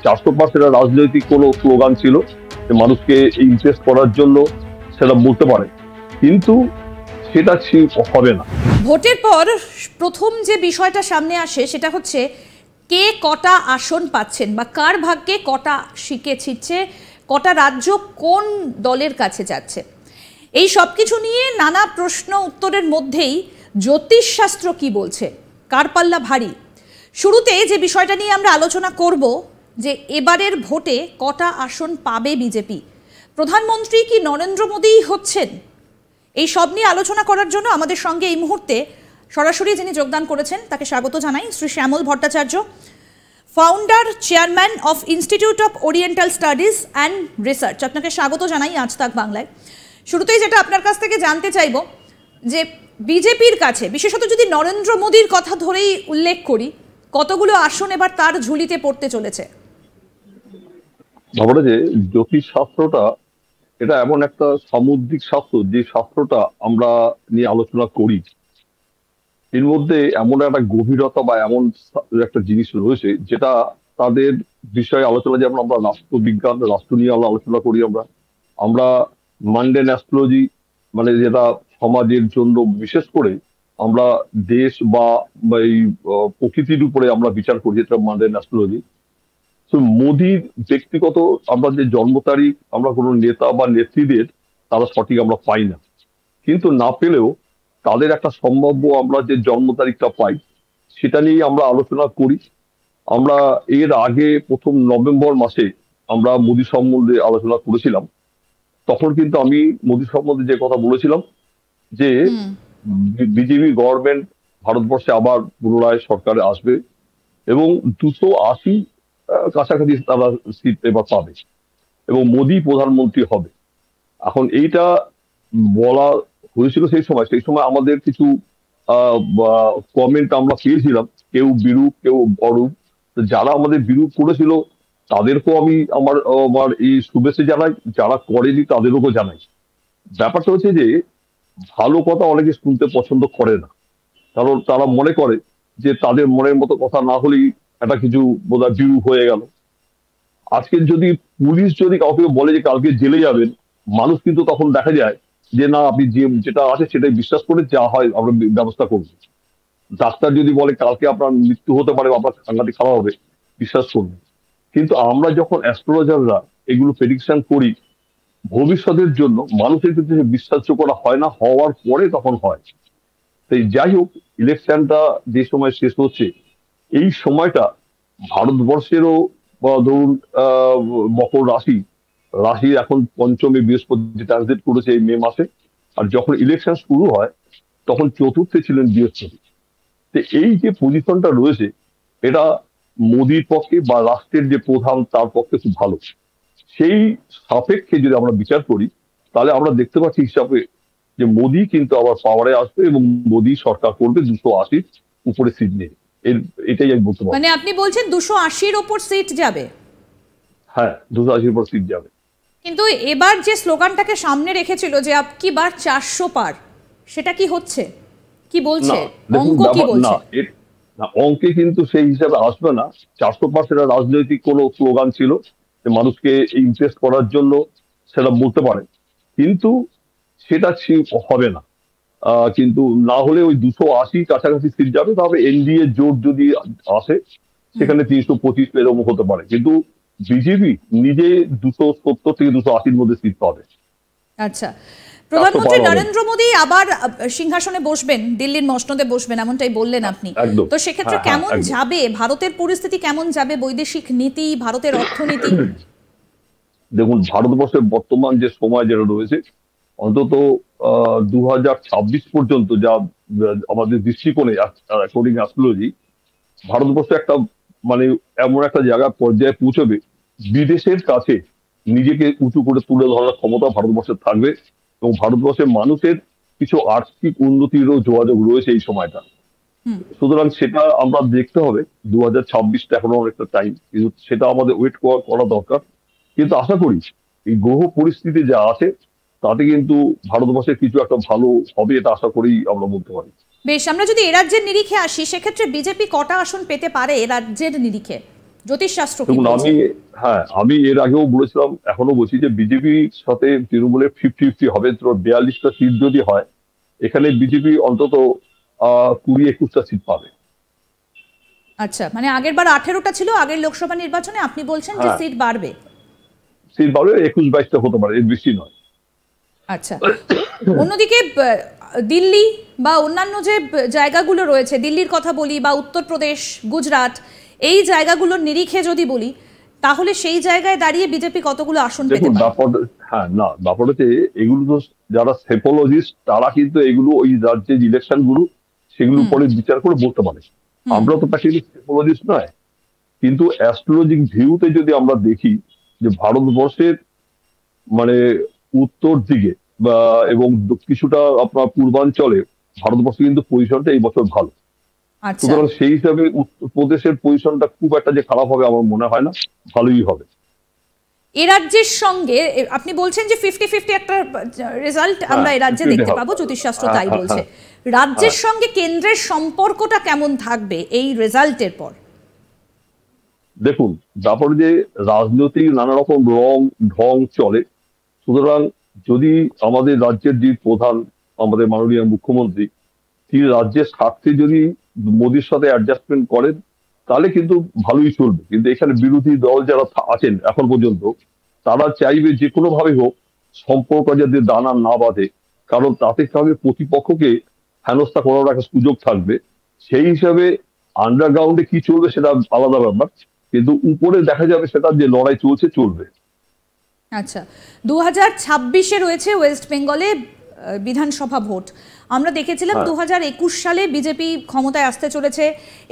400% সেটা রাজনৈতিক কোনো স্লোগান ছিল, যে মানুষকে ইমপ্রেস করার জন্য সেটা বলতে পারে, কিন্তু সেটা হবে না। ভোটের পর প্রথম যে বিষয়টা সামনে আসে সেটা হচ্ছে কে কটা আসন পাচ্ছেন বা কার ভাগ্যে কটা শিকে ছিটছে, কটা রাজ্য কোন দলের কাছে যাচ্ছে। এই সব কিছু নিয়ে নানা প্রশ্ন উত্তরের মধ্যেই জ্যোতিষশাস্ত্র কি বলছে, কার পাল্লা ভারী। শুরুতে যে বিষয়টা নিয়ে আমরা আলোচনা করব যে এবারের ভোটে কটা আসন পাবে বিজেপি, প্রধানমন্ত্রী কি নরেন্দ্র মোদীই হচ্ছেন, এই সব নিয়ে আলোচনা করার জন্য আমাদের সঙ্গে এই মুহূর্তে সরাসরি যিনি যোগদান করেছেন তাকে স্বাগত জানাই। Shri Shyamal Bhattacharya, founder chairman of institute of oriental studies and research, আপনাকে স্বাগত জানাই আজ তাক বাংলায়। শুরুতেই যেটা আপনার কাছ থেকে জানতে চাইব যে বিজেপির কাছে, বিশেষত যদি নরেন্দ্র মোদীর কথা ধরেই উল্লেখ করি, কতগুলো আসন এবার তার ঝুলিতে পড়তে চলেছে? ভাবনা যে জ্যোতিষ শাস্ত্রটা এটা এমন একটা সামুদ্রিক শাস্ত্র, যে শাস্ত্রটা আমরা নিয়ে আলোচনা করি, এর মধ্যে এমন একটা গভীরতা বা এমন একটা জিনিস রয়েছে যেটা তাদের বিষয়ে আলোচনা, যেমন আমরা রাষ্ট্রবিজ্ঞান, রাষ্ট্র নিয়ে আমরা আলোচনা করি, আমরা মান্ডেন অ্যাস্ট্রোলজি, মানে যেটা সমাজের জন্য বিশেষ করে আমরা দেশ বা এই প্রকৃতির উপরে আমরা বিচার করি, যেটা মান্ডেন অ্যাস্ট্রোলজি। তো মোদির ব্যক্তিগত আমরা যে জন্ম তারিখ, আমরা কোনো নেতা বা নেত্রীদের তারা সঠিক আমরা পাই না, কিন্তু না পেলেও তাদের একটা সম্ভাব্য আমরা যে জন্ম তারিখটা পাই সেটা নিয়ে আমরা আলোচনা করি। আমরা এর আগে প্রথম নভেম্বর মাসে আমরা মোদী সম্বন্ধে আলোচনা করেছিলাম। তখন কিন্তু আমি মোদী সম্বন্ধে যে কথা বলেছিলাম যে বিজেপি গভর্নমেন্ট ভারতবর্ষে আবার পুনরায় সরকারে আসবে এবং 280 কাছাকাছি তারা সিট এবার পাবে এবং মোদী প্রধানমন্ত্রী হবে। এখন এইটা বলা হয়েছিল সেই সময় আমাদের কিছু কমেন্ট আমরা পেয়েছিলাম, কেউ বিরূপ কেউ অরূপ। যারা আমাদের বিরূপ করেছিল তাদেরকেও আমি আমার এই শুভেচ্ছা জানাই, যারা করেনি তাদেরকেও জানাই। ব্যাপারটা হচ্ছে যে ভালো কথা অনেকে শুনতে পছন্দ করে না, কারণ তারা মনে করে যে তাদের মনের মতো কথা না হলেই একটা কিছু বোধহয় বিরূপ হয়ে গেল। আজকে যদি পুলিশ যদি কাউকে বলে যে কালকে জেলে যাবেন, মানুষ কিন্তু তখন দেখা যায় যে না, আপনি যেটা আছে সেটাই বিশ্বাস করে যা হয় আমরা ব্যবস্থা করবো। ডাক্তার যদি বলে কালকে আপনার মৃত্যু হতে পারে, আপনার সাংঘাতিক খারাপ হবে, বিশ্বাস করবে। কিন্তু আমরা যখন অ্যাস্ট্রোলজাররা এগুলো প্রেডিকশন করি ভবিষ্যতের জন্য, মানুষের কিন্তু বিশ্বাস্য করা হয় না, হওয়ার পরে তখন হয়। তাই যাই হোক, ইলেকশনটা যে সময় শেষ হচ্ছে, এই সময়টা ভারতবর্ষেরও ধরুন মকর রাশি এখন পঞ্চমে বৃহস্পতি ট্রানজিট করেছে এই মে মাসে, আর যখন ইলেকশন শুরু হয় তখন চতুর্থে ছিলেন বৃহস্পতি। তো এই যে পজিশনটা রয়েছে এটা মোদির পক্ষে বা রাষ্ট্রের যে প্রধান তার পক্ষে খুব ভালো। সেই সাপেক্ষে যদি আমরা বিচার করি তাহলে আমরা দেখতে পাচ্ছি হিসাবে যে মোদি কিন্তু আবার পাওয়ারে আসবে এবং মোদি সরকার করবে 280 উপরে সিট নিয়ে। এটাই আমি বলতে পারি। মানে আপনি বলছেন 280-র উপর সিট যাবে? হ্যাঁ, 280 উপর সিট যাবে। কিন্তু এবার যে স্লোগানটাকে সামনে রেখেছিল যে আব কি বার 400 পার, সেটা কি হচ্ছে? কি বলছে অঙ্ক, কি বলছে? না, অঙ্কে কিন্তু সেই হিসাবে আসবে না। 400% রাজনৈতিক কোনো স্লোগান ছিল, যে মানুষকে ইমপ্রেস করার জন্য সেটা বলতে পারে, কিন্তু সেটা হবে না। কিন্তু না হলে ওই 280 কাছাকাছি সিট যাবে। তবে এনডিএ জোট যদি আসে সেখানে 325 এরকম হতে পারে, কিন্তু বিজেপি নিজে 270 থেকে 280-র মধ্যে সিট পাবে। আচ্ছা, প্রধানমন্ত্রী নরেন্দ্র মোদী আবার সিংহাসনে বসবেন, দিল্লির মসনদে বসবেন, এমনটাই বললেন আপনি। তো সেক্ষেত্রে কেমন যাবে ভারতের পরিস্থিতি, কেমন যাবে বৈদেশিক নীতি, ভারতের অর্থনীতি? দেখুন, ভারতবর্ষের বর্তমান যে সময় যেটা রয়েছে, অন্তত 2026 পর্যন্ত যা আমাদের দৃষ্টিকোণে অ্যাকর্ডিং অ্যাস্ট্রোলজি, ভারতবর্ষ একটা মানে এমন একটা জায়গা পর্যায়ে পৌঁছবে, বিদেশের কাছে নিজেকে উঁচু করে তুলে ধরার ক্ষমতা ভারতবর্ষের থাকবে এবং ভারতবর্ষের মানুষের কিছু আর্থিক উন্নতিরও যোগাযোগ রয়েছে এই সময়টা। সুতরাং সেটা আমরা দেখতে হবে। 2026টা এখনো অনেকটা টাইম, কিন্তু সেটা আমাদের ওয়েট করা দরকার। কিন্তু আশা করি এই গ্রহ পরিস্থিতি যা আছে তাতে কিন্তু ভারতবর্ষের কিছু একটা ভালো হবে, এটা আশা করি আমরা বলতে পারি। বেশ, আমরা যদি এ রাজ্যের নিরিখে আসি সেক্ষেত্রে বিজেপি কটা আসন পেতে পারে এ রাজ্যের নিরিখে জ্যোতিষশাস্ত্র কি দেখুন, বলছে? আমি এর আগেও বলেছিলাম, এখনো বলছি যে বিজেপির সাথে তৃণমূলের 50-50 হবে। তো 42টা সিট যদি হয়, এখানে বিজেপি অন্তত 20-21টা সিট পাবে। আচ্ছা, মানে আগের বার 18টা ছিল আগের লোকসভা নির্বাচনে, আপনি বলছেন যে হ্যাঁ, সিট বাড়বে। সিট পাবে 21-22টা হতে পারে, এর বেশি নয়। আচ্ছা, অন্যদিকে দিল্লি বা অন্যান্য যে জায়গাগুলো রয়েছে, দিল্লির কথা বলি বা উত্তরপ্রদেশ, গুজরাট, এই জায়গাগুলোর নিরিখে যদি বলি, তাহলে সেই জায়গায় দাঁড়িয়ে বিজেপি কতগুলো আসন পেতে দেখুন, পারে? ব্যাপার হচ্ছে এগুলো তো যারা সেপোলজিস্ট তারা কিন্তু এগুলো ওই রাজ্যের ইলেকশন গুলো সেগুলো হুম পরে বিচার করে বলতে পারে। হুম। আমরা তো প্র্যাকটিক্যালি সেপোলজিস্ট নয়, কিন্তু অ্যাস্ট্রোলজিক ভিউতে যদি আমরা দেখি যে ভারতবর্ষের মানে উত্তর দিকে বা এবং কিছুটা আপনার পূর্বাঞ্চলে ভারতবর্ষে কিন্তু পজিশনটা এই বছর ভালো। আচ্ছা, সুতরাং সেই হিসাবে উত্তরপ্রদেশের পজিশনটা খুব একটা যে খারাপ হবে আমার মনে হয় না, ভালোই হবে। এ রাজ্যের সঙ্গে আপনি বলছেন যে 50-50 একটা রেজাল্ট হ্যাঁ, আমরা এ রাজ্যে ফিফটি দেখতে হবে। পাবো, জ্যোতিষশাস্ত্র হ্যাঁ, তাই হ্যাঁ, বলছে। হ্যাঁ, হ্যাঁ। রাজ্যের সঙ্গে কেন্দ্রের সম্পর্কটা কেমন থাকবে এই রেজাল্টের পর? দেখুন, তারপরে যে রাজনৈতিক নানা রকম রং ঢং চলে, সুতরাং যদি আমাদের রাজ্যের যে প্রধান, আমাদের মাননীয় মুখ্যমন্ত্রী, তিনি রাজ্যের স্বার্থে যদি মোদির সাথে অ্যাডজাস্টমেন্ট করেন, তাহলে কিন্তু ভালোই চলবে। কিন্তু এখানে বিরোধী দল যারা আছেন এখন পর্যন্ত, তারা চাইবে যে কোনো ভাবে হোক সম্পর্ক যাতে দানা না বাঁধে, কারণ তাতে কারণে প্রতিপক্ষকে হেনস্থা করার একটা সুযোগ থাকবে। সেই হিসাবে আন্ডারগ্রাউন্ডে কি চলবে সেটা আলাদা ব্যাপার, কিন্তু উপরে দেখা যাবে সেটা যে লড়াই চলবে। আচ্ছা, 2026-এ রয়েছে ওয়েস্ট বেঙ্গলে বিধানসভা ভোট। আমরা দেখেছিলাম হ্যাঁ, 2021 সালে বিজেপি ক্ষমতায় আসতে চলেছে,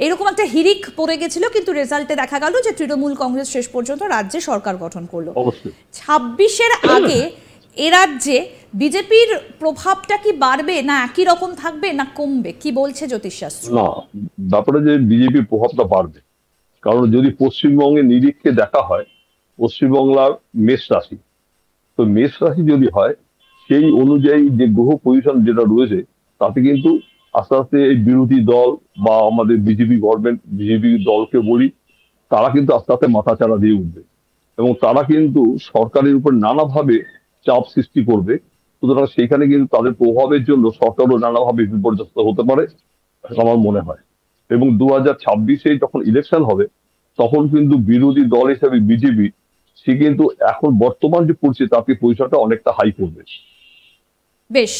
এরকম একটা হিড়িক পড়ে গেছিল, কিন্তু রেজাল্টে দেখা গেল যে তৃণমূল কংগ্রেস শেষ পর্যন্ত রাজ্যে সরকার গঠন করলো। অবশ্যই। 26-এর আগে এ রাজ্যে বিজেপির প্রভাবটা কি বাড়বে, না একই রকম থাকবে, না কমবে, কি বলছে জ্যোতিষশাস্ত্র? না, ব্যাপারে যে বিজেপির প্রভাবটা বাড়বে, কারণ যদি পশ্চিমবঙ্গের নিরিখে দেখা হয়, পশ্চিমবাংলার মেষ রাশি, তো মেষ রাশি যদি হয় সেই অনুযায়ী যে গ্রহ পজিশন যেটা রয়েছে, তাতে কিন্তু আস্তে আস্তে এই বিরোধী দল বা আমাদের বিজেপি গভর্নমেন্ট, বিজেপি দলকে বলি, তারা কিন্তু আস্তে আস্তে মাথাচাড়া দিয়ে উঠবে এবং তারা কিন্তু সরকারের উপর নানাভাবে চাপ সৃষ্টি করবে। সুতরাং সেইখানে কিন্তু তাদের প্রভাবের জন্য সরকারও নানাভাবে বিপর্যস্ত হতে পারে আমার মনে হয়। এবং 2026-এ যখন ইলেকশন হবে, তখন কিন্তু বিরোধী দল হিসেবে বিজেপি, সে কিন্তু এখন বর্তমান যে পরিস্থিতি তাতে পয়সাটা অনেকটা হাই করবে। বেশ,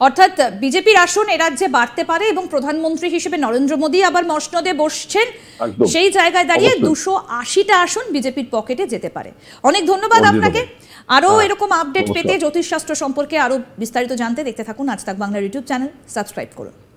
অর্থাৎ বিজেপির আসন এ রাজ্যে বাড়তে পারে এবং প্রধানমন্ত্রী হিসেবে নরেন্দ্র মোদী আবার মসনদে বসছেন, একদম। সেই জায়গায় দাঁড়িয়ে অবশ্যই। 280টা আসন বিজেপির পকেটে যেতে পারে। অনেক ধন্যবাদ অর্জিত আপনাকে। হবে। আরও হ্যাঁ, এরকম আপডেট পেতে, নমস্কার। জ্যোতিষশাস্ত্র সম্পর্কে আরও বিস্তারিত জানতে দেখতে থাকুন আজ তাক বাংলা ইউটিউব চ্যানেল, সাবস্ক্রাইব করুন।